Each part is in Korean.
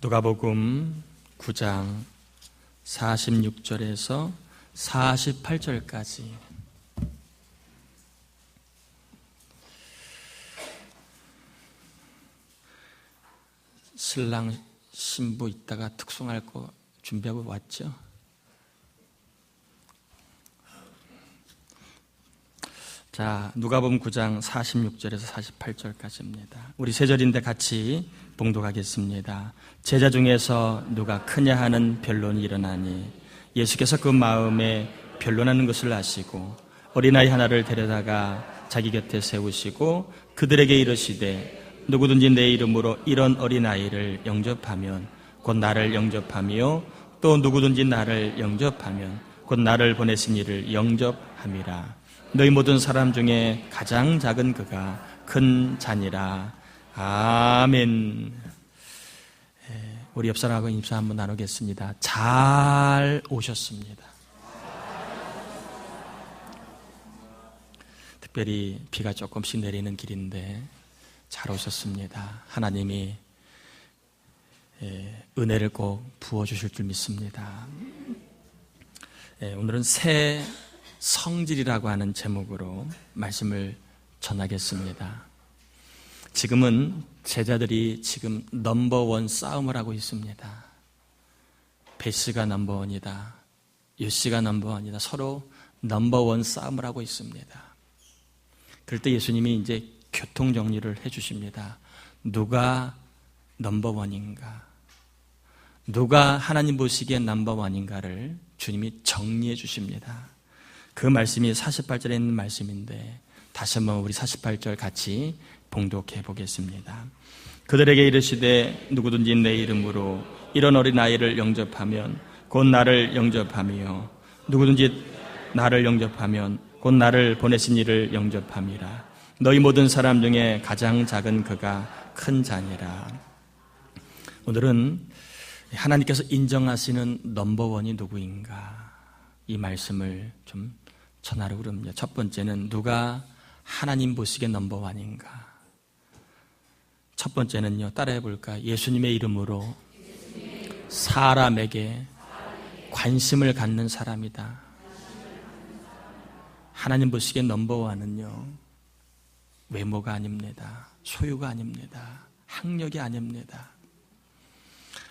누가복음 9장 46절에서 48절까지 신랑 신부 있다가 특송할 거 준비하고 왔죠? 자, 누가복음 9장 46절에서 48절까지입니다. 우리 세 절인데 같이 봉독하겠습니다. 제자 중에서 누가 크냐 하는 변론이 일어나니 예수께서 그 마음에 변론하는 것을 아시고 어린아이 하나를 데려다가 자기 곁에 세우시고 그들에게 이르시되 누구든지 내 이름으로 이런 어린아이를 영접하면 곧 나를 영접하며 또 누구든지 나를 영접하면 곧 나를 보내신 이를 영접함이라. 너희 모든 사람 중에 가장 작은 그가 큰 자니라. 아멘. 우리 옆 사람하고 인사 한번 나누겠습니다. 잘 오셨습니다. 특별히 비가 조금씩 내리는 길인데 잘 오셨습니다. 하나님이 은혜를 꼭 부어주실 줄 믿습니다. 오늘은 새 성질이라고 하는 제목으로 말씀을 전하겠습니다. 지금은 제자들이 지금 넘버원 싸움을 하고 있습니다. 배씨가 넘버원이다, 유씨가 넘버원이다, 서로 넘버원 싸움을 하고 있습니다. 그럴 때 예수님이 이제 교통정리를 해주십니다. 누가 넘버원인가, 누가 하나님 보시기에 넘버원인가를 주님이 정리해 주십니다. 그 말씀이 48절에 있는 말씀인데 다시 한번 우리 48절 같이 봉독해 보겠습니다. 그들에게 이르시되 누구든지 내 이름으로 이런 어린아이를 영접하면 곧 나를 영접하며 누구든지 나를 영접하면 곧 나를 보내신 이를 영접함이라. 너희 모든 사람 중에 가장 작은 그가 큰 자니라. 오늘은 하나님께서 인정하시는 넘버원이 누구인가, 이 말씀을 좀 전하려고 합니다. 첫 번째는 누가 하나님 보시기에 넘버원인가. 첫 번째는요, 따라해 볼까? 예수님의 이름으로 사람에게 관심을 갖는 사람이다. 하나님 보시기에 넘버원은요, 외모가 아닙니다. 소유가 아닙니다. 학력이 아닙니다.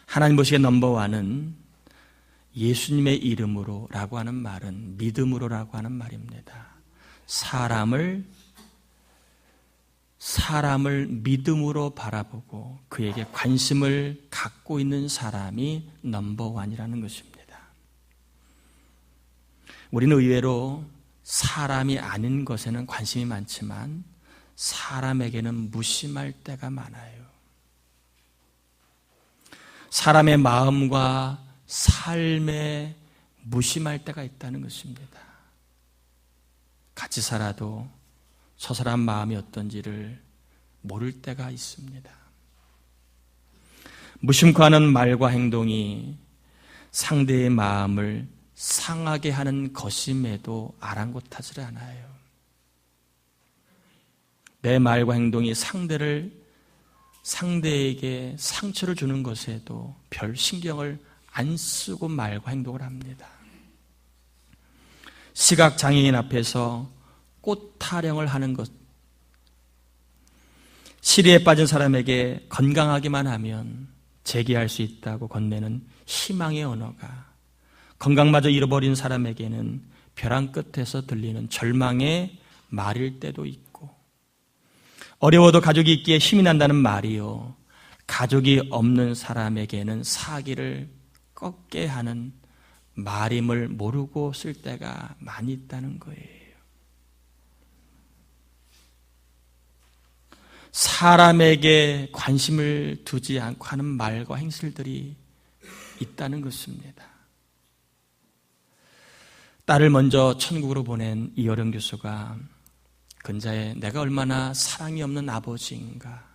하나님 보시기에 넘버원은 예수님의 이름으로 라고 하는 말은 믿음으로라고 하는 말입니다. 사람을 믿음으로 바라보고 그에게 관심을 갖고 있는 사람이 넘버원이라는 것입니다. 우리는 의외로 사람이 아닌 것에는 관심이 많지만 사람에게는 무심할 때가 많아요. 사람의 마음과 삶에 무심할 때가 있다는 것입니다. 같이 살아도 저 사람 마음이 어떤지를 모를 때가 있습니다. 무심코 하는 말과 행동이 상대의 마음을 상하게 하는 것임에도 아랑곳하지 않아요. 내 말과 행동이 상대에게 상처를 주는 것에도 별 신경을 안 쓰고 말과 행동을 합니다. 시각장애인 앞에서 꽃 타령을 하는 것, 시리에 빠진 사람에게 건강하기만 하면 재기할 수 있다고 건네는 희망의 언어가 건강마저 잃어버린 사람에게는 벼랑 끝에서 들리는 절망의 말일 때도 있고, 어려워도 가족이 있기에 힘이 난다는 말이요, 가족이 없는 사람에게는 사기를 꺾게 하는 말임을 모르고 쓸 때가 많이 있다는 거예요. 사람에게 관심을 두지 않고 하는 말과 행실들이 있다는 것입니다. 딸을 먼저 천국으로 보낸 이어령 교수가 근자에 내가 얼마나 사랑이 없는 아버지인가,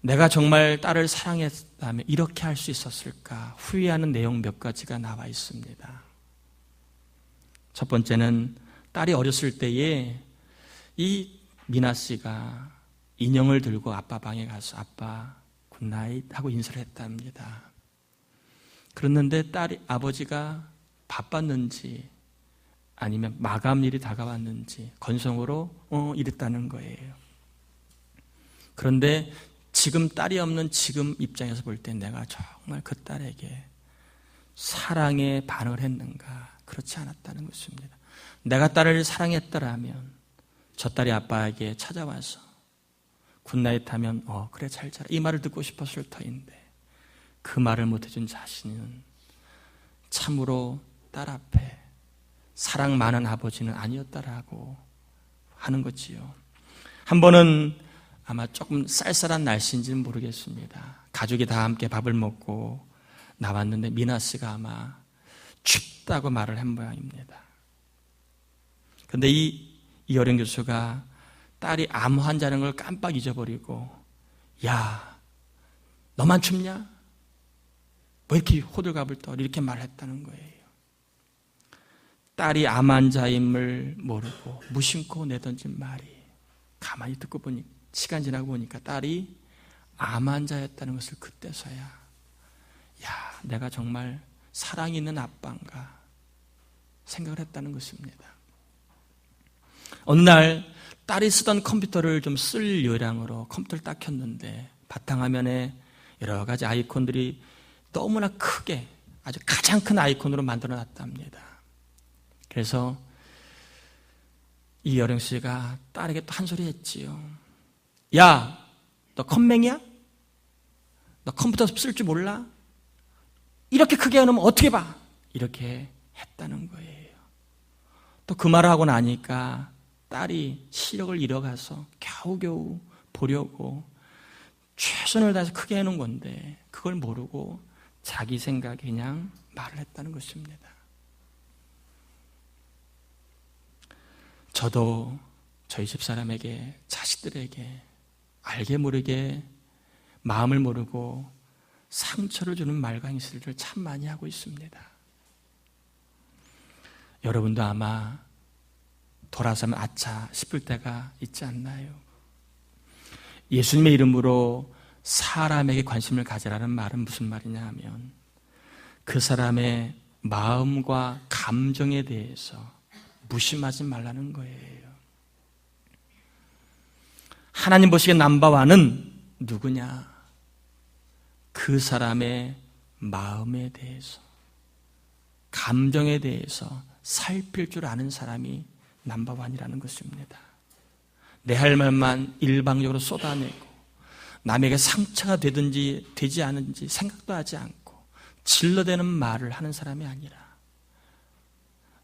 내가 정말 딸을 사랑했다면 이렇게 할 수 있었을까 후회하는 내용 몇 가지가 나와 있습니다. 첫 번째는 딸이 어렸을 때에 이 미나 씨가 인형을 들고 아빠 방에 가서 아빠 굿나잇 하고 인사를 했답니다. 그랬는데 아버지가 바빴는지 아니면 마감일이 다가왔는지 건성으로 이랬다는 거예요. 그런데 지금 딸이 없는 지금 입장에서 볼 때 내가 정말 그 딸에게 사랑에 반응을 했는가? 그렇지 않았다는 것입니다. 내가 딸을 사랑했더라면 저 딸이 아빠에게 찾아와서 굿나잇 하면 그래 잘 자라 이 말을 듣고 싶었을 터인데 그 말을 못해준 자신은 참으로 딸 앞에 사랑 많은 아버지는 아니었다라고 하는 거지요. 한 번은 아마 조금 쌀쌀한 날씨인지는 모르겠습니다. 가족이 다 함께 밥을 먹고 나왔는데 미나 씨가 아마 춥다고 말을 한 모양입니다. 그런데 이 이어령 교수가 딸이 암 환자라는 걸 깜빡 잊어버리고 야 너만 춥냐? 왜 이렇게 호들갑을 떨어? 이렇게 말했다는 거예요. 딸이 암 환자임을 모르고 무심코 내던진 말이 가만히 듣고 보니 시간 지나고 보니까 딸이 암 환자였다는 것을 그때서야 야 내가 정말 사랑 있는 아빠인가 생각을 했다는 것입니다. 어느 날 딸이 쓰던 컴퓨터를 좀 쓸 요량으로 컴퓨터를 딱 켰는데 바탕화면에 여러 가지 아이콘들이 너무나 크게 아주 가장 큰 아이콘으로 만들어 놨답니다. 그래서 이여령 씨가 딸에게 또 한 소리 했지요. 야, 너 컴맹이야? 너 컴퓨터 쓸 줄 몰라? 이렇게 크게 해놓으면 어떻게 봐? 이렇게 했다는 거예요. 또 그 말을 하고 나니까 딸이 시력을 잃어가서 겨우겨우 보려고 최선을 다해서 크게 해놓은 건데 그걸 모르고 자기 생각에 그냥 말을 했다는 것입니다. 저도 저희 집사람에게 자식들에게 알게 모르게 마음을 모르고 상처를 주는 말과 행실을 참 많이 하고 있습니다. 여러분도 아마 돌아서면 아차 싶을 때가 있지 않나요? 예수님의 이름으로 사람에게 관심을 가지라는 말은 무슨 말이냐 하면 그 사람의 마음과 감정에 대해서 무심하지 말라는 거예요. 하나님 보시기에 넘버원은 누구냐? 그 사람의 마음에 대해서 감정에 대해서 살필 줄 아는 사람이 넘버원이라는 것입니다. 내 할 말만 일방적으로 쏟아내고 남에게 상처가 되든지 되지 않은지 생각도 하지 않고 질러대는 말을 하는 사람이 아니라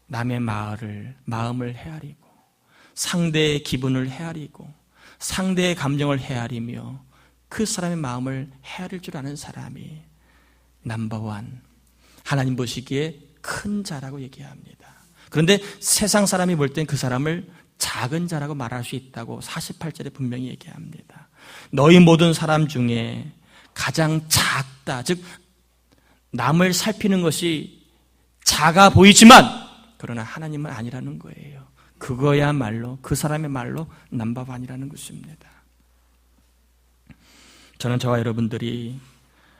남의 마음을 헤아리고 상대의 기분을 헤아리고 상대의 감정을 헤아리며 그 사람의 마음을 헤아릴 줄 아는 사람이 넘버원, 하나님 보시기에 큰 자라고 얘기합니다. 그런데 세상 사람이 볼 땐 그 사람을 작은 자라고 말할 수 있다고 48절에 분명히 얘기합니다. 너희 모든 사람 중에 가장 작다, 즉 남을 살피는 것이 작아 보이지만 그러나 하나님은 아니라는 거예요. 그거야말로 그 사람의 말로 넘버원이라는 것입니다. 저는 저와 여러분들이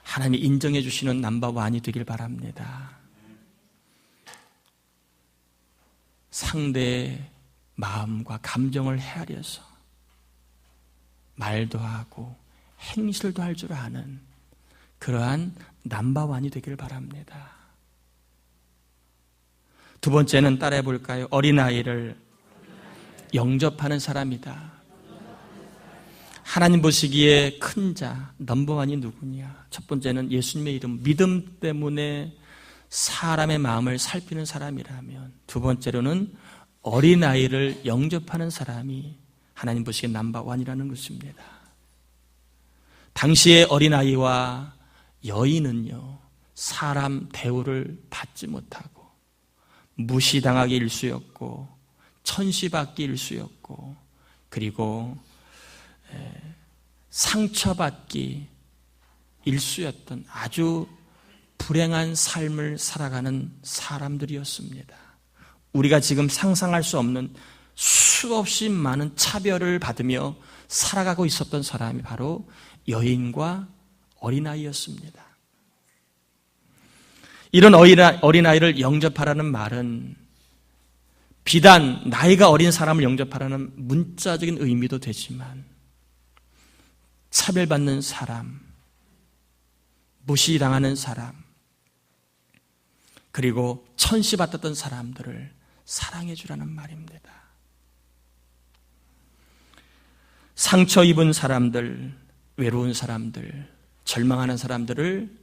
하나님이 인정해 주시는 넘버원이 되길 바랍니다. 상대의 마음과 감정을 헤아려서 말도 하고 행실도 할 줄 아는 그러한 넘버원이 되길 바랍니다. 두 번째는 따라해 볼까요? 어린아이를 영접하는 사람이다. 하나님 보시기에 큰 자, 넘버원이 누구냐? 첫 번째는 예수님의 이름, 믿음 때문에 사람의 마음을 살피는 사람이라면, 두 번째로는 어린아이를 영접하는 사람이 하나님 보시기에 넘버원이라는 것입니다. 당시의 어린아이와 여인은요, 사람 대우를 받지 못하고 무시당하기 일쑤였고 천시받기 일쑤였고 그리고 상처받기 일쑤였던 아주 불행한 삶을 살아가는 사람들이었습니다. 우리가 지금 상상할 수 없는 수없이 많은 차별을 받으며 살아가고 있었던 사람이 바로 여인과 어린아이였습니다. 이런 어린아이를 영접하라는 말은 비단 나이가 어린 사람을 영접하라는 문자적인 의미도 되지만 차별받는 사람, 무시당하는 사람, 그리고 천시받았던 사람들을 사랑해 주라는 말입니다. 상처 입은 사람들, 외로운 사람들, 절망하는 사람들을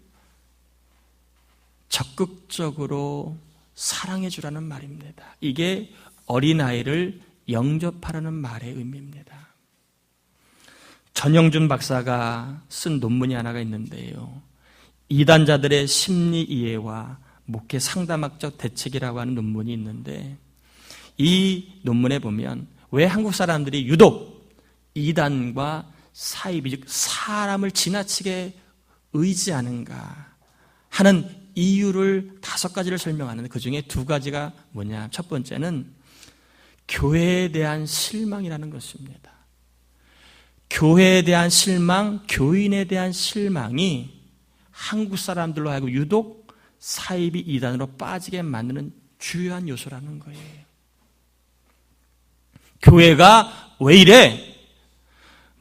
적극적으로 사랑해 주라는 말입니다. 이게 어린아이를 영접하라는 말의 의미입니다. 전영준 박사가 쓴 논문이 하나가 있는데요. 이단자들의 심리 이해와 목회 상담학적 대책이라고 하는 논문이 있는데 이 논문에 보면 왜 한국 사람들이 유독 이단과 사이비, 즉 사람을 지나치게 의지하는가 하는 이유를 5가지를 설명하는데 그중에 2가지가 뭐냐. 첫 번째는 교회에 대한 실망이라는 것입니다. 교회에 대한 실망, 교인에 대한 실망이 한국 사람들로 하여금 유독 사이비 이단으로 빠지게 만드는 주요한 요소라는 거예요. 교회가 왜 이래?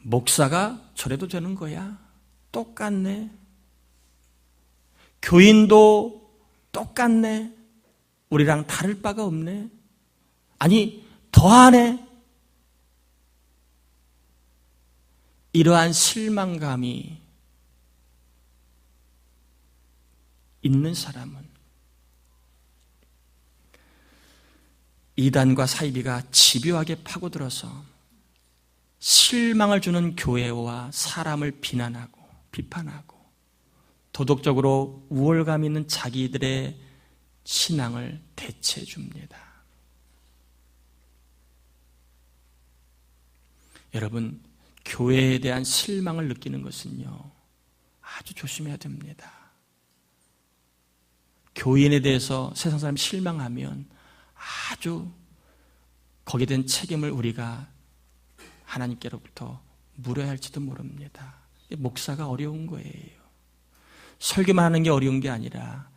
목사가 저래도 되는 거야? 똑같네. 교인도 똑같네. 우리랑 다를 바가 없네. 아니, 더하네. 이러한 실망감이 있는 사람은 이단과 사이비가 집요하게 파고들어서 실망을 주는 교회와 사람을 비난하고 비판하고 도덕적으로 우월감 있는 자기들의 신앙을 대체해 줍니다. 여러분, 교회에 대한 실망을 느끼는 것은요, 아주 조심해야 됩니다. 교인에 대해서 세상 사람이 실망하면 아주 거기에 대한 책임을 우리가 하나님께로부터 물어야 할지도 모릅니다. 목사가 어려운 거예요. 설교만 하는 게 어려운 게 아니라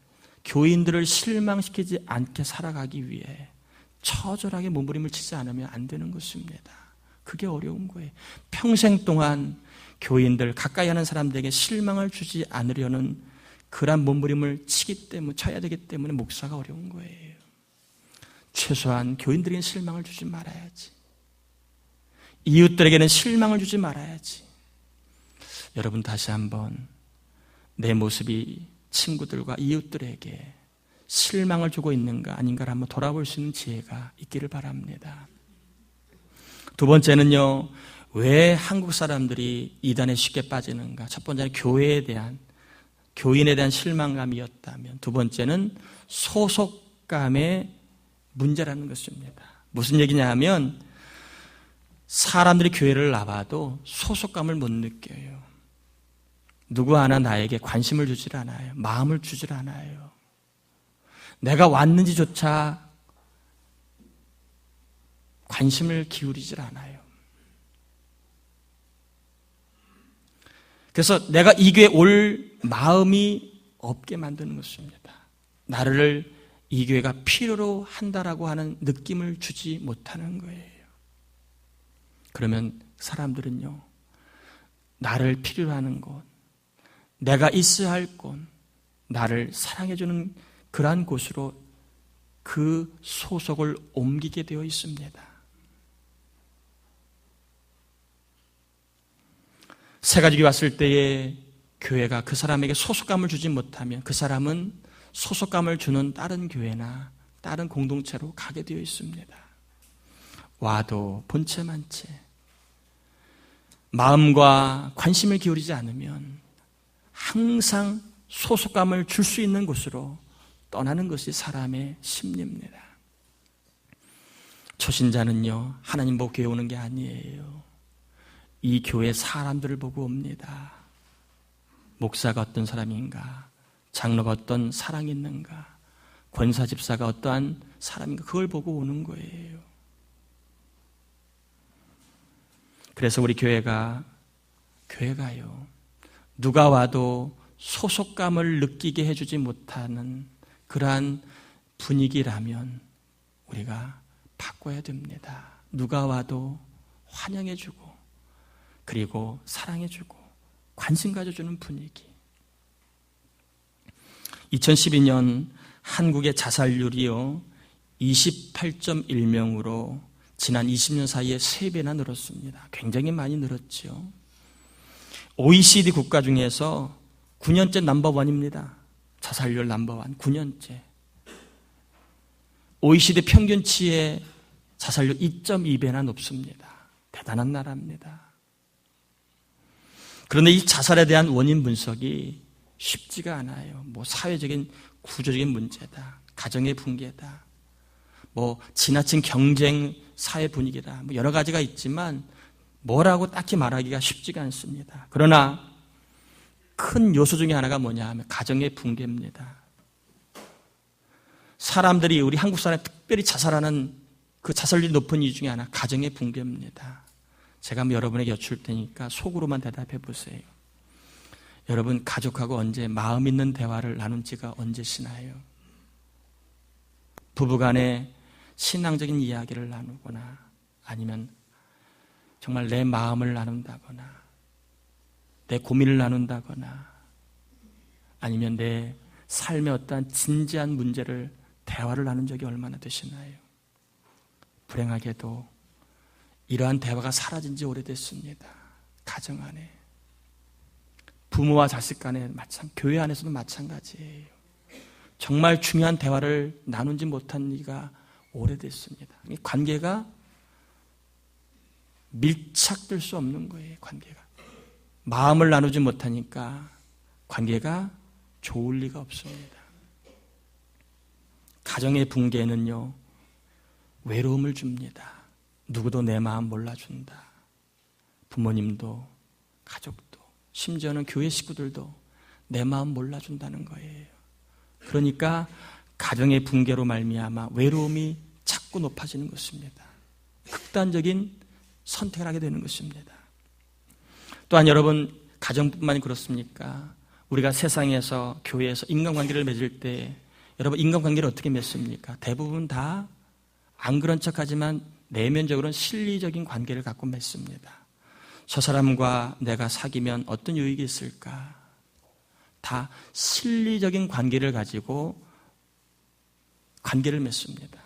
교인들을 실망시키지 않게 살아가기 위해 처절하게 몸부림을 치지 않으면 안 되는 것입니다. 그게 어려운 거예요. 평생 동안 교인들, 가까이 하는 사람들에게 실망을 주지 않으려는 그런 몸부림을 쳐야 되기 때문에 목사가 어려운 거예요. 최소한 교인들에게는 실망을 주지 말아야지. 이웃들에게는 실망을 주지 말아야지. 여러분, 다시 한번 내 모습이 친구들과 이웃들에게 실망을 주고 있는가 아닌가를 한번 돌아볼 수 있는 지혜가 있기를 바랍니다. 2번째는요, 왜 한국 사람들이 이단에 쉽게 빠지는가? 첫 번째는 교인에 대한 실망감이었다면, 2번째는 소속감의 문제라는 것입니다. 무슨 얘기냐 하면 사람들이 교회를 나와도 소속감을 못 느껴요. 누구 하나 나에게 관심을 주질 않아요. 마음을 주질 않아요. 내가 왔는지조차 관심을 기울이질 않아요. 그래서 내가 이 교회에 올 마음이 없게 만드는 것입니다. 나를 이 교회가 필요로 한다라고 하는 느낌을 주지 못하는 거예요. 그러면 사람들은요, 나를 필요로 하는 곳, 내가 있어야 할 곳, 나를 사랑해주는 그러한 곳으로 그 소속을 옮기게 되어 있습니다. 새가족이 왔을 때에 교회가 그 사람에게 소속감을 주지 못하면 그 사람은 소속감을 주는 다른 교회나 다른 공동체로 가게 되어 있습니다. 와도 본체만 채 마음과 관심을 기울이지 않으면 항상 소속감을 줄 수 있는 곳으로 떠나는 것이 사람의 심리입니다. 초신자는요, 하나님 보고 교회 오는 게 아니에요. 이 교회 사람들을 보고 옵니다. 목사가 어떤 사람인가, 장로가 어떤 사랑이 있는가, 권사 집사가 어떠한 사람인가, 그걸 보고 오는 거예요. 그래서 우리 교회가요, 누가 와도 소속감을 느끼게 해주지 못하는 그러한 분위기라면 우리가 바꿔야 됩니다. 누가 와도 환영해주고 그리고 사랑해주고 관심 가져주는 분위기. 2012년 한국의 자살률이요 28.1명으로 지난 20년 사이에 3배나 늘었습니다. 굉장히 많이 늘었죠. OECD 국가 중에서 9년째 넘버원입니다. 자살률 넘버원 9년째. OECD 평균치의 자살률 2.2배나 높습니다. 대단한 나라입니다. 그런데 이 자살에 대한 원인 분석이 쉽지가 않아요. 사회적인 구조적인 문제다. 가정의 붕괴다. 지나친 경쟁 사회 분위기다. 여러 가지가 있지만 뭐라고 딱히 말하기가 쉽지가 않습니다. 그러나 큰 요소 중에 하나가 뭐냐 하면 가정의 붕괴입니다. 사람들이 우리 한국 사람이 특별히 자살하는 그 자살률이 높은 이유 중에 하나 가정의 붕괴입니다. 제가 여러분에게 여쭐 테니까 속으로만 대답해 보세요. 여러분 가족하고 언제 마음 있는 대화를 나눈 지가 언제시나요? 부부간에 신앙적인 이야기를 나누거나 아니면 정말 내 마음을 나눈다거나 내 고민을 나눈다거나 아니면 내 삶의 어떠한 진지한 문제를 대화를 나눈 적이 얼마나 되시나요? 불행하게도 이러한 대화가 사라진 지 오래됐습니다. 가정 안에. 부모와 자식 간에 교회 안에서도 마찬가지예요. 정말 중요한 대화를 나누지 못한 지가 오래됐습니다. 관계가 밀착될 수 없는 거예요. 관계가. 마음을 나누지 못하니까 관계가 좋을 리가 없습니다. 가정의 붕괴는요, 외로움을 줍니다. 누구도 내 마음 몰라준다. 부모님도, 가족도, 심지어는 교회 식구들도 내 마음 몰라준다는 거예요. 그러니까 가정의 붕괴로 말미암아 외로움이 자꾸 높아지는 것입니다. 극단적인 선택을 하게 되는 것입니다. 또한 여러분, 가정뿐만이 그렇습니까? 우리가 세상에서, 교회에서 인간관계를 맺을 때 여러분 인간관계를 어떻게 맺습니까? 대부분 다 안 그런 척하지만 내면적으로는 실리적인 관계를 갖고 맺습니다. 저 사람과 내가 사귀면 어떤 유익이 있을까? 다 실리적인 관계를 가지고 관계를 맺습니다.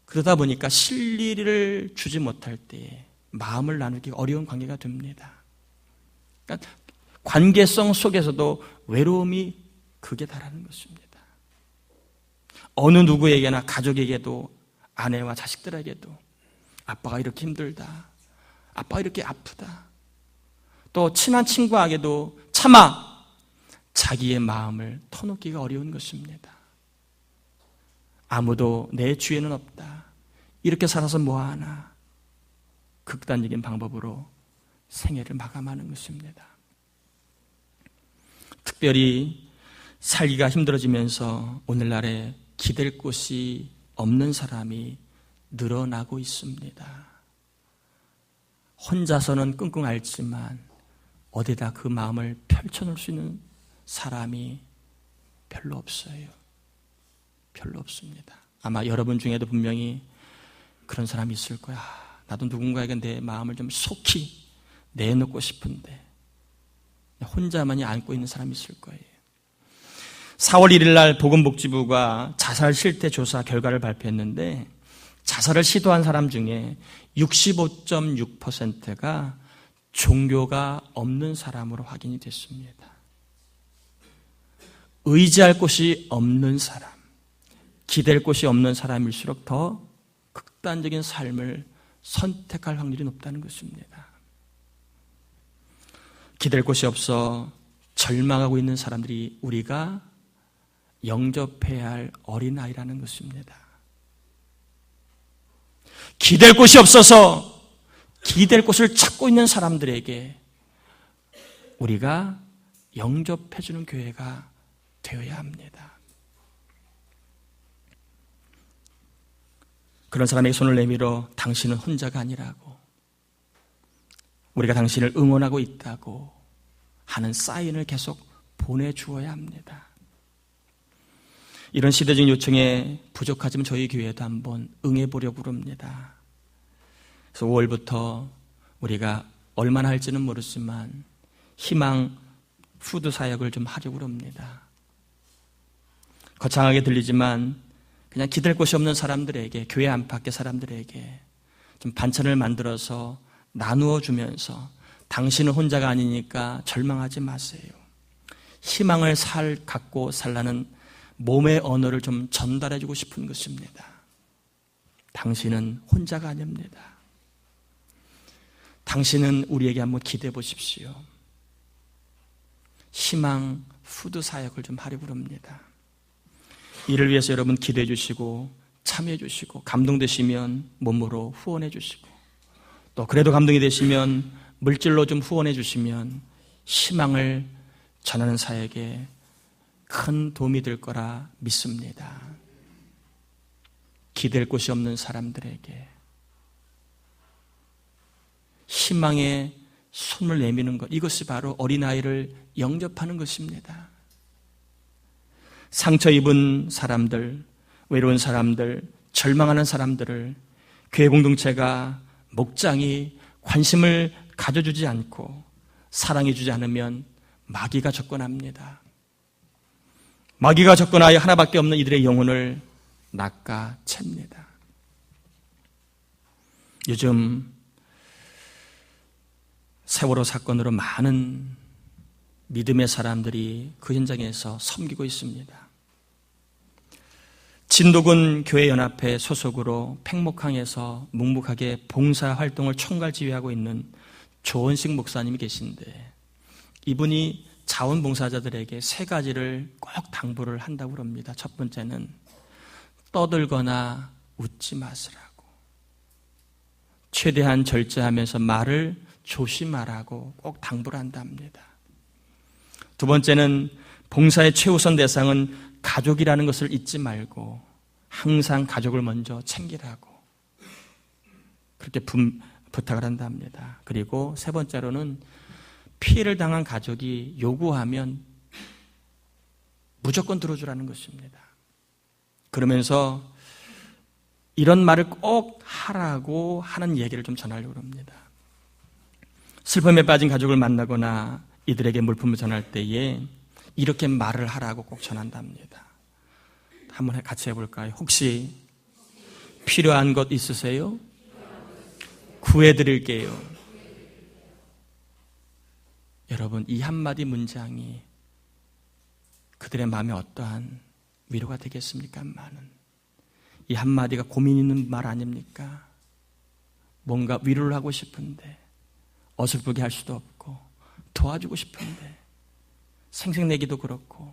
그러다 보니까 실리를 주지 못할 때 마음을 나누기 어려운 관계가 됩니다. 그러니까 관계성 속에서도 외로움이 극에 달하는 것입니다. 어느 누구에게나 가족에게도 아내와 자식들에게도 아빠가 이렇게 힘들다. 아빠가 이렇게 아프다. 또 친한 친구에게도 차마 자기의 마음을 터놓기가 어려운 것입니다. 아무도 내 주위에는 없다. 이렇게 살아서 뭐하나. 극단적인 방법으로 생애를 마감하는 것입니다. 특별히 살기가 힘들어지면서 오늘날에 기댈 곳이 없는 사람이 늘어나고 있습니다. 혼자서는 끙끙 앓지만 어디다 그 마음을 펼쳐놓을 수 있는 사람이 별로 없어요. 별로 없습니다. 아마 여러분 중에도 분명히 그런 사람이 있을 거야. 나도 누군가에게 내 마음을 좀 속히 내놓고 싶은데 혼자만이 안고 있는 사람이 있을 거예요. 4월 1일 날 보건복지부가 자살 실태 조사 결과를 발표했는데 자살을 시도한 사람 중에 65.6%가 종교가 없는 사람으로 확인이 됐습니다. 의지할 곳이 없는 사람, 기댈 곳이 없는 사람일수록 더 극단적인 삶을 선택할 확률이 높다는 것입니다. 기댈 곳이 없어 절망하고 있는 사람들이 우리가 영접해야 할 어린아이라는 것입니다. 기댈 곳이 없어서 기댈 곳을 찾고 있는 사람들에게 우리가 영접해주는 교회가 되어야 합니다. 그런 사람에게 손을 내밀어 당신은 혼자가 아니라고, 우리가 당신을 응원하고 있다고, 하는 사인을 계속 보내주어야 합니다. 이런 시대적 요청에 부족하지만 저희 교회도 한번 응해보려고 합니다. 그래서 5월부터 우리가 얼마나 할지는 모르지만 희망 푸드 사역을 좀 하려고 합니다. 거창하게 들리지만 그냥 기댈 곳이 없는 사람들에게, 교회 안팎의 사람들에게 좀 반찬을 만들어서 나누어 주면서 당신은 혼자가 아니니까 절망하지 마세요. 희망을 갖고 살라는 몸의 언어를 좀 전달해 주고 싶은 것입니다. 당신은 혼자가 아닙니다. 당신은 우리에게 한번 기대해 보십시오. 희망 푸드 사역을 좀 하려고 합니다. 이를 위해서 여러분 기대해 주시고 참여해 주시고 감동되시면 몸으로 후원해 주시고 또 그래도 감동이 되시면 물질로 좀 후원해 주시면 희망을 전하는 사역에 큰 도움이 될 거라 믿습니다. 기댈 곳이 없는 사람들에게 희망의 손을 내미는 것, 이것이 바로 어린아이를 영접하는 것입니다. 상처 입은 사람들, 외로운 사람들, 절망하는 사람들을 교회 공동체가, 목장이 관심을 가져주지 않고 사랑해주지 않으면 마귀가 접근합니다. 마귀가 접근하여 하나밖에 없는 이들의 영혼을 낚아챕니다. 요즘 세월호 사건으로 많은 믿음의 사람들이 그 현장에서 섬기고 있습니다. 진도군 교회연합회 소속으로 팽목항에서 묵묵하게 봉사활동을 총괄지휘하고 있는 조원식 목사님이 계신데 이분이 자원봉사자들에게 3가지를 꼭 당부를 한다고 합니다. 첫 번째는 떠들거나 웃지 마시라고, 최대한 절제하면서 말을 조심하라고 꼭 당부를 한답니다. 두 번째는 봉사의 최우선 대상은 가족이라는 것을 잊지 말고 항상 가족을 먼저 챙기라고 그렇게 부탁을 한답니다. 그리고 세 번째로는 피해를 당한 가족이 요구하면 무조건 들어주라는 것입니다. 그러면서 이런 말을 꼭 하라고 하는 얘기를 좀 전하려고 합니다. 슬픔에 빠진 가족을 만나거나 이들에게 물품을 전할 때에 이렇게 말을 하라고 꼭 전한답니다. 한번 같이 해볼까요? 혹시 필요한 것 있으세요? 구해드릴게요. 여러분, 이 한마디 문장이 그들의 마음에 어떠한 위로가 되겠습니까? 이 한마디가 고민 있는 말 아닙니까? 뭔가 위로를 하고 싶은데 어설프게 할 수도 없고 도와주고 싶은데 생색내기도 그렇고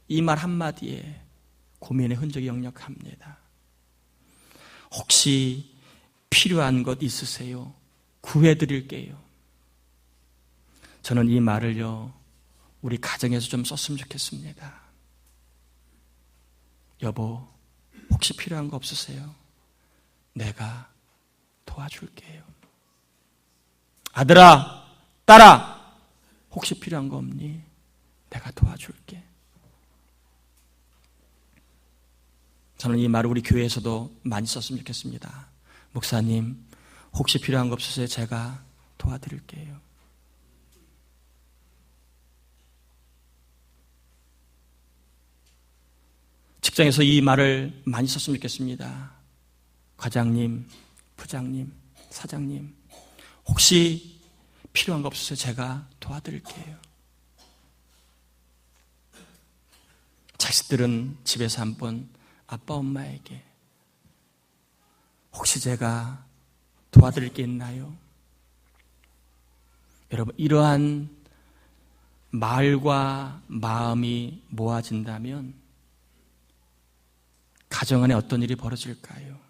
이 말 한마디에 고민의 흔적이 역력합니다. 혹시 필요한 것 있으세요? 구해드릴게요. 저는 이 말을요, 우리 가정에서 좀 썼으면 좋겠습니다. 여보, 혹시 필요한 거 없으세요? 내가 도와줄게요. 아들아, 딸아, 혹시 필요한 거 없니? 내가 도와줄게. 저는 이 말을 우리 교회에서도 많이 썼으면 좋겠습니다. 목사님, 혹시 필요한 거 없으세요? 제가 도와드릴게요. 직장에서 이 말을 많이 썼으면 좋겠습니다. 과장님, 부장님, 사장님, 혹시 필요한 거 없으세요? 제가 도와드릴게요. 자식들은 집에서 한번 아빠, 엄마에게 혹시 제가 도와드릴 게 있나요? 여러분, 이러한 말과 마음이 모아진다면 가정 안에 어떤 일이 벌어질까요?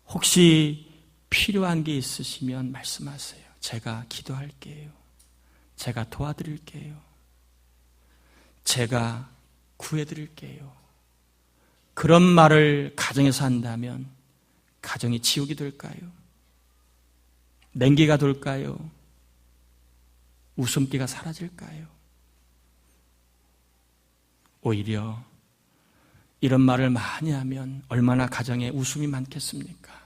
혹시 필요한 게 있으시면 말씀하세요. 제가 기도할게요. 제가 도와드릴게요. 제가 구해드릴게요. 그런 말을 가정에서 한다면 가정이 지옥이 될까요? 냉기가 돌까요? 웃음기가 사라질까요? 오히려 이런 말을 많이 하면 얼마나 가정에 웃음이 많겠습니까?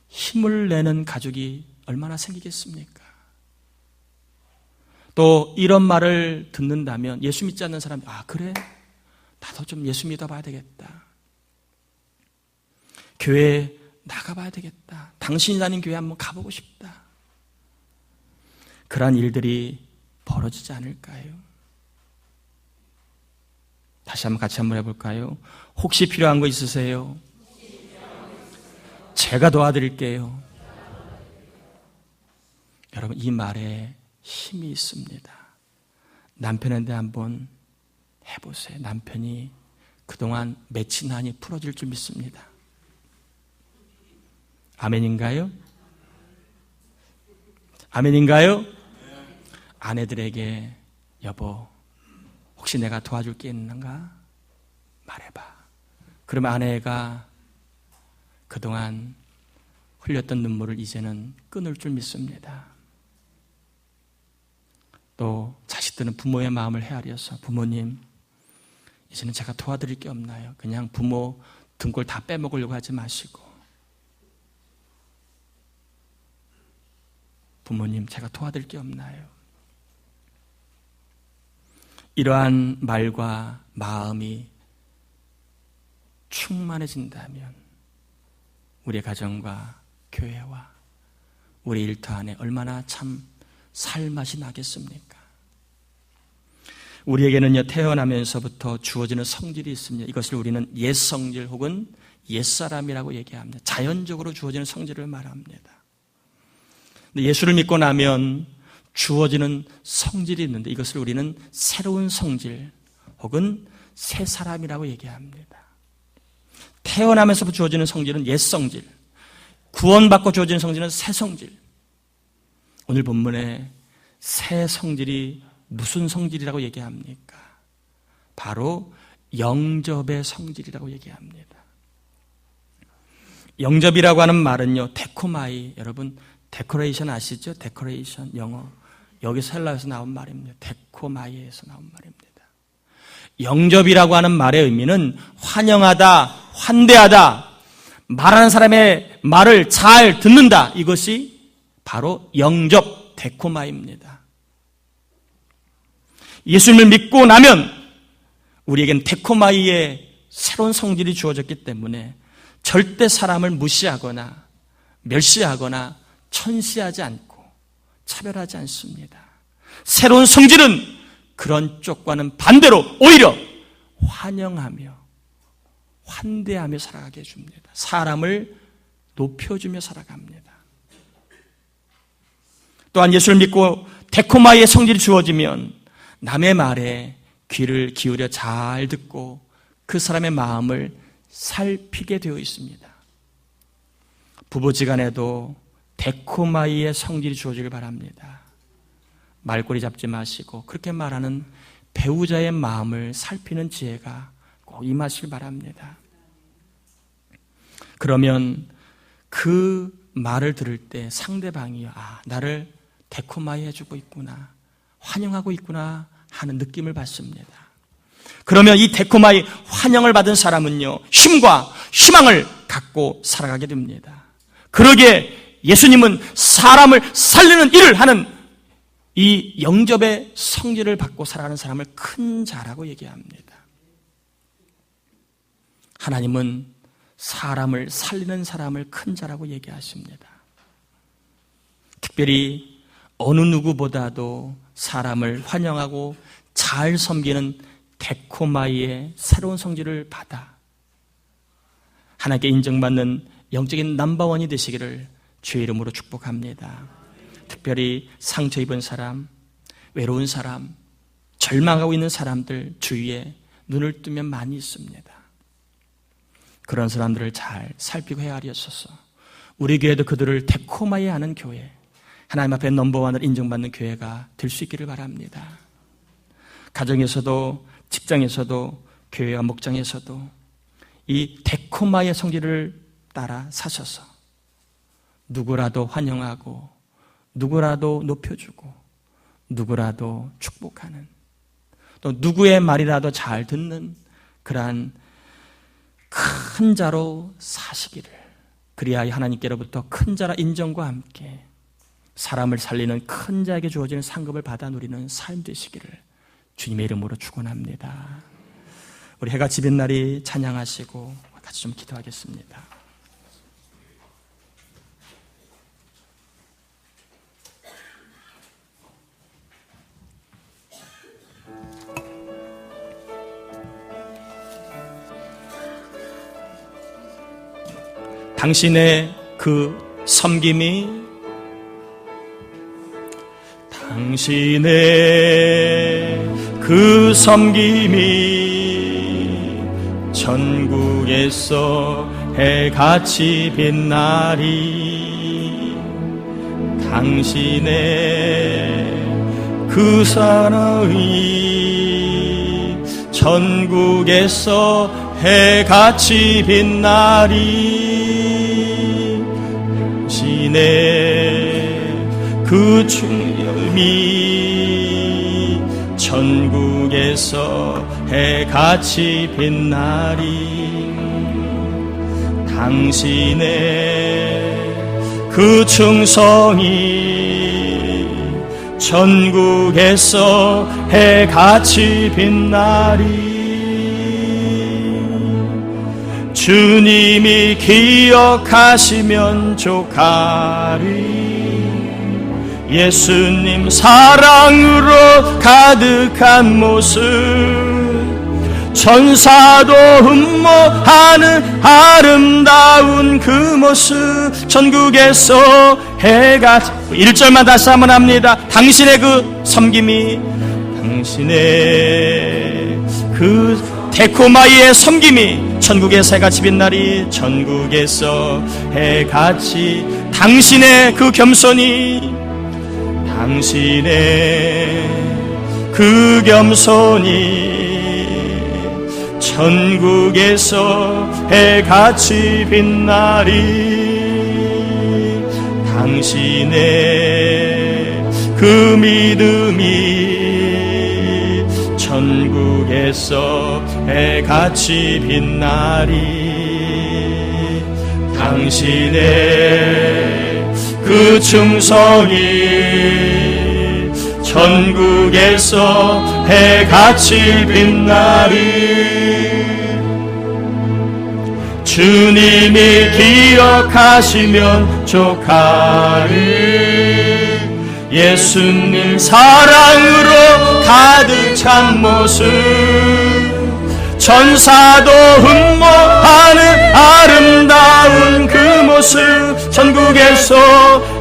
힘을 내는 가족이 얼마나 생기겠습니까? 또 이런 말을 듣는다면 예수 믿지 않는 사람이 그래? 나도 좀 예수 믿어봐야 되겠다. 교회에 나가봐야 되겠다. 당신이 다닌 교회 한번 가보고 싶다. 그러한 일들이 벌어지지 않을까요? 다시 한번 같이 한번 해볼까요? 혹시 필요한 거 있으세요? 제가 도와드릴게요. 여러분, 이 말에 힘이 있습니다. 남편한테 한번 해보세요. 남편이 그동안 맺힌 한이 풀어질 줄 믿습니다. 아멘인가요? 아멘인가요? 아내들에게 여보, 혹시 내가 도와줄 게 있는가? 말해봐. 그러면 아내가 그동안 흘렸던 눈물을 이제는 끊을 줄 믿습니다. 또 자식들은 부모의 마음을 헤아려서 부모님, 이제는 제가 도와드릴 게 없나요? 그냥 부모 등골 다 빼먹으려고 하지 마시고 부모님, 제가 도와드릴 게 없나요? 이러한 말과 마음이 충만해진다면 우리의 가정과 교회와 우리 일터 안에 얼마나 참 살맛이 나겠습니까? 우리에게는요, 태어나면서부터 주어지는 성질이 있습니다. 이것을 우리는 옛성질 혹은 옛사람이라고 얘기합니다. 자연적으로 주어지는 성질을 말합니다. 근데 예수를 믿고 나면 주어지는 성질이 있는데 이것을 우리는 새로운 성질 혹은 새 사람이라고 얘기합니다. 태어나면서부터 주어지는 성질은 옛 성질, 구원받고 주어지는 성질은 새 성질. 오늘 본문에 새 성질이 무슨 성질이라고 얘기합니까? 바로 영접의 성질이라고 얘기합니다. 영접이라고 하는 말은요, 데코마이, 여러분 데코레이션 아시죠? 데코레이션 영어. 여기서 헬라에서 나온 말입니다. 데코마이에서 나온 말입니다. 영접이라고 하는 말의 의미는 환영하다, 환대하다, 말하는 사람의 말을 잘 듣는다. 이것이 바로 영접, 데코마입니다. 예수님을 믿고 나면 우리에겐 데코마이의 새로운 성질이 주어졌기 때문에 절대 사람을 무시하거나 멸시하거나 천시하지 않고 차별하지 않습니다. 새로운 성질은 그런 쪽과는 반대로 오히려 환영하며 환대하며 살아가게 해줍니다. 사람을 높여주며 살아갑니다. 또한 예수를 믿고 데코마이의 성질이 주어지면 남의 말에 귀를 기울여 잘 듣고 그 사람의 마음을 살피게 되어 있습니다. 부부지간에도 데코마이의 성질이 주어지길 바랍니다. 말꼬리 잡지 마시고 그렇게 말하는 배우자의 마음을 살피는 지혜가 꼭 임하시길 바랍니다. 그러면 그 말을 들을 때 상대방이 나를 데코마이 해주고 있구나, 환영하고 있구나 하는 느낌을 받습니다. 그러면 이 데코마이 환영을 받은 사람은요, 힘과 희망을 갖고 살아가게 됩니다. 그러기에 예수님은 사람을 살리는 일을 하는 이 영접의 성질을 받고 살아가는 사람을 큰 자라고 얘기합니다. 하나님은 사람을 살리는 사람을 큰 자라고 얘기하십니다. 특별히 어느 누구보다도 사람을 환영하고 잘 섬기는 데코마이의 새로운 성질을 받아 하나님께 인정받는 영적인 넘버원이 되시기를 주의 이름으로 축복합니다. 특별히 상처 입은 사람, 외로운 사람, 절망하고 있는 사람들 주위에 눈을 뜨면 많이 있습니다. 그런 사람들을 잘 살피고 헤아리셔서 우리 교회도 그들을 데코마이 하는 교회, 하나님 앞에 넘버원을 인정받는 교회가 될 수 있기를 바랍니다. 가정에서도 직장에서도 교회와 목장에서도 이 데코마의 성질을 따라 사셔서 누구라도 환영하고 누구라도 높여주고 누구라도 축복하는, 또 누구의 말이라도 잘 듣는 그러한 큰 자로 사시기를, 그리하여 하나님께로부터 큰 자라 인정과 함께 사람을 살리는 큰 자에게 주어지는 상급을 받아 누리는 삶 되시기를 주님의 이름으로 축원합니다. 우리 해가 지는 날이 찬양하시고 같이 좀 기도하겠습니다. 당신의 그 섬김이, 당신의 그 섬김이 전국에서 해같이 빛나리. 당신의 그 사랑이 전국에서 해같이 빛나리. 당신의 그 충념이 전국에서 해같이 빛나리. 당신의 그 충성이 전국에서 해같이 빛나리. 주님이 기억하시면 족하리. 예수님 사랑으로 가득한 모습, 천사도 흠모하는 아름다운 그 모습, 전국에서 해가 1절만 다시 한번 합니다. 당신의 그 섬김이, 당신의 그 데코마이의 섬김이 전국에서 해같이 빛나리. 전국에서 해같이, 당신의 그 겸손이, 당신의 그 겸손이 전국에서 해같이 빛나리. 당신의 그 믿음이 전국에서 해같이 빛나리. 당신의 그 충성이 전국에서 해같이 빛나리. 주님이 기억하시면 족하리. 예수님 사랑으로 가득 찬 모습, 천사도 흠모하는 아름다운 그 모습, 전국에서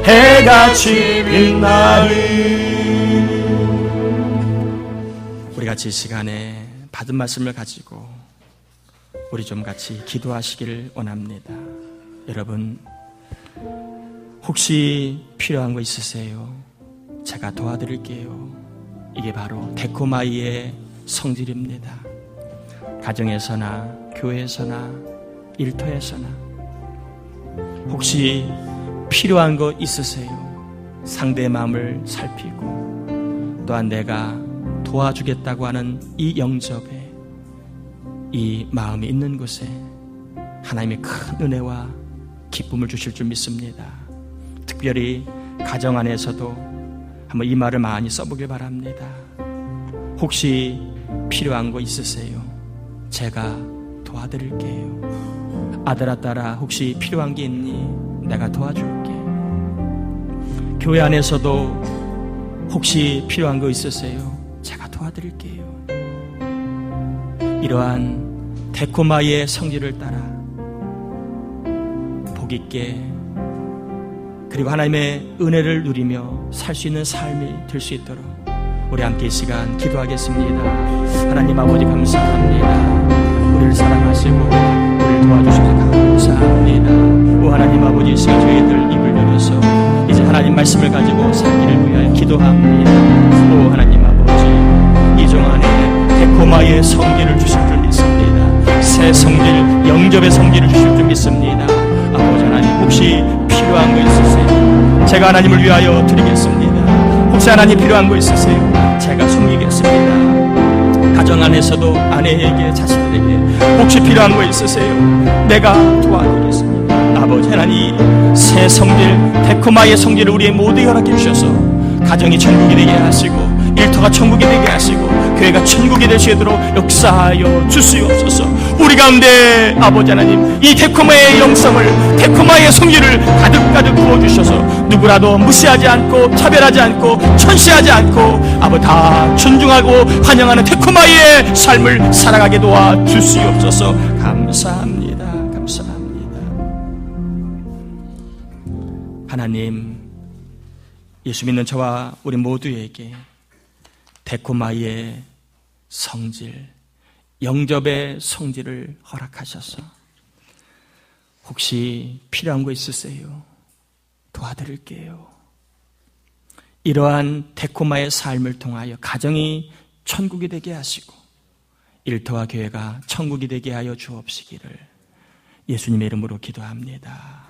해같이 빛나리. 우리 같이 이 시간에 받은 말씀을 가지고 우리 좀 같이 기도하시기를 원합니다. 여러분, 혹시 필요한 거 있으세요? 제가 도와드릴게요. 이게 바로 데코마이의 성질입니다. 가정에서나 교회에서나 일터에서나 혹시 필요한 거 있으세요? 상대의 마음을 살피고 또한 내가 도와주겠다고 하는 이 영접에, 이 마음이 있는 곳에 하나님의 큰 은혜와 기쁨을 주실 줄 믿습니다. 특별히 가정 안에서도 한번 이 말을 많이 써보길 바랍니다. 혹시 필요한 거 있으세요? 제가 도와드릴게요. 아들아 딸아, 혹시 필요한 게 있니? 내가 도와줄게. 교회 안에서도 혹시 필요한 거 있으세요? 제가 도와드릴게요. 이러한 데코마이의 성질을 따라 복 있게, 그리고 하나님의 은혜를 누리며 살 수 있는 삶이 될 수 있도록 우리 함께 이 시간 기도하겠습니다. 하나님 아버지 감사합니다. 우리를 사랑하시고 우리를 도와주셔서 감사합니다. 오 하나님 아버지, 이 시간 저희들 입을 열어서 이제 하나님 말씀을 가지고 살기를 위하여 기도합니다. 오 하나님 아버지, 이 종 안에 데코마의 성질을 주실 줄 믿습니다. 새 성질, 영접의 성질을 주실 줄 믿습니다. 아버지 하나님, 혹시 필요한 거 있으세요? 제가 하나님을 위하여 드리겠습니다. 혹시 하나님 필요한 거 있으세요? 제가 섬기겠습니다. 가정 안에서도 아내에게, 자식들에게 혹시 필요한 거 있으세요? 내가 도와드리겠습니다. 아버지 하나님, 새 성질, 데코마의 성질을 우리의 모두에 허락해 주셔서 가정이 천국이 되게 하시고 일터가 천국이 되게 하시고 교회가 천국이 되시도록 역사하여 주시옵소서. 우리 가운데 아버지 하나님, 이 데코마의 영성을, 데코마의 성질을 가득가득 부어주셔서 누구라도 무시하지 않고 차별하지 않고 천시하지 않고 아버지 다 존중하고 환영하는 데코마의 삶을 살아가게 도와 주시옵소서. 감사합니다. 감사합니다. 하나님, 예수 믿는 저와 우리 모두에게 데코마의 성질, 영접의 성질을 허락하셔서 혹시 필요한 거 있으세요? 도와드릴게요. 이러한 데코마의 삶을 통하여 가정이 천국이 되게 하시고 일터와 교회가 천국이 되게 하여 주옵시기를 예수님의 이름으로 기도합니다.